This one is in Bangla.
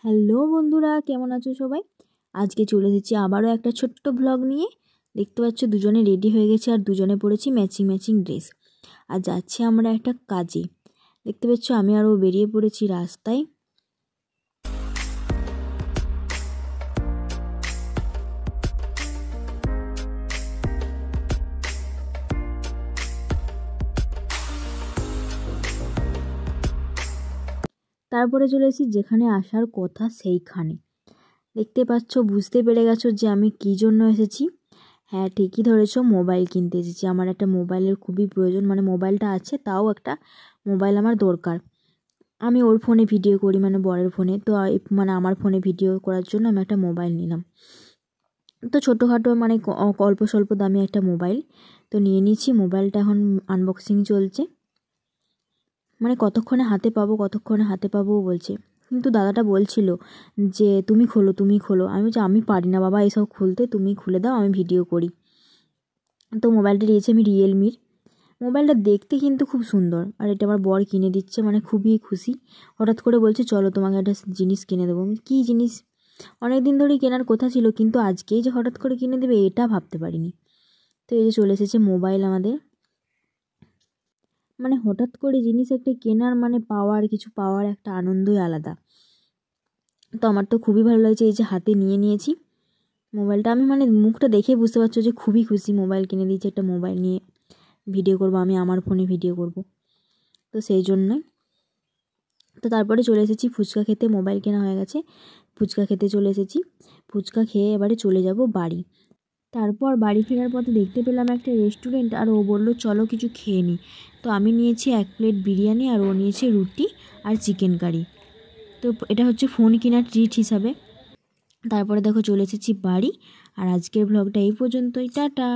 হ্যালো বন্ধুরা, কেমন আছো সবাই? আজকে চলে এসেছি আবারও একটা ছোট্ট ব্লগ নিয়ে। দেখতে পাচ্ছ দুজনে রেডি হয়ে গেছে আর দুজনে পরেছি ম্যাচিং ম্যাচিং ড্রেস। আর যাচ্ছি আমরা একটা কাজে। দেখতে পাচ্ছ আমি আরও বেরিয়ে পড়েছি রাস্তায়। তারপরে চলে এসেছি যেখানে আসার কথা সেইখানে। দেখতে পাচ্ছ, বুঝতে পেরে গেছো যে আমি কী জন্য এসেছি। হ্যাঁ, ঠিকই ধরেছো, মোবাইল কিনতে এসেছি। আমার একটা মোবাইলের খুবই প্রয়োজন, মানে মোবাইলটা আছে তাও একটা মোবাইল আমার দরকার। আমি ওর ফোনে ভিডিও করি, মানে বরের ফোনে, তো মানে আমার ফোনে ভিডিও করার জন্য আমি একটা মোবাইল নিলাম। তো ছোটোখাটো মানে অল্প স্বল্প দামি একটা মোবাইল তো নিয়ে নিয়েছি। মোবাইলটা এখন আনবক্সিং চলছে, মানে কতক্ষণে হাতে পাবো বলছে। কিন্তু দাদাটা বলছিল যে তুমি খোলো। আমি বলছি আমি পারি না বাবা এসব খুলতে, তুমি খুলে দাও, আমি ভিডিও করি। তো মোবাইলটা নিয়েছি আমি রিয়েলমির। মোবাইলটা দেখতে কিন্তু খুব সুন্দর, আর এটা আমার বর কিনে দিচ্ছে, মানে খুবই খুশি। হঠাৎ করে বলছে চলো তোমাকে একটা জিনিস কিনে দেবো। কী জিনিস, অনেক দিন ধরেই কেনার কথা ছিল, কিন্তু আজকেই যে হঠাৎ করে কিনে দেবে এটা ভাবতে পারিনি। তো এই যে চলে এসেছে মোবাইল আমাদের। মানে হঠাৎ করে জিনিস একটা কেনার মানে পাওয়ার একটা আনন্দই আলাদা। তো আমার তো খুবই ভালো লাগছে। এই যে হাতে নিয়ে নিয়েছি মোবাইলটা, আমি মানে মুখটা দেখে বুঝতে পারছো যে খুবই খুশি। মোবাইল কিনে দিয়েছে, একটা মোবাইল নিয়ে ভিডিও করব, আমি আমার ফোনে ভিডিও করব, তো সেই জন্যই। তো তারপরে চলে এসেছি ফুচকা খেতে। মোবাইল কেনা হয়ে গেছে, ফুচকা খেতে চলে এসেছি। ফুচকা খেয়ে এবারে চলে যাব বাড়ি। তারপর বাড়ি ফেরার পথে দেখতে পেলাম একটা রেস্টুরেন্ট, আর ও বলল চলো কিছু খেয়ে নিই। তো আমি নিয়েছি 1 প্লেট বিরিয়ানি, আর ও নিয়েছে রুটি আর চিকেন কারি। তো এটা হচ্ছে ফোন কেনার ট্রিট হিসাবে। তারপরে দেখো চলে এসেছি বাড়ি। আর আজকের ব্লগটা এই পর্যন্তই, টাটা।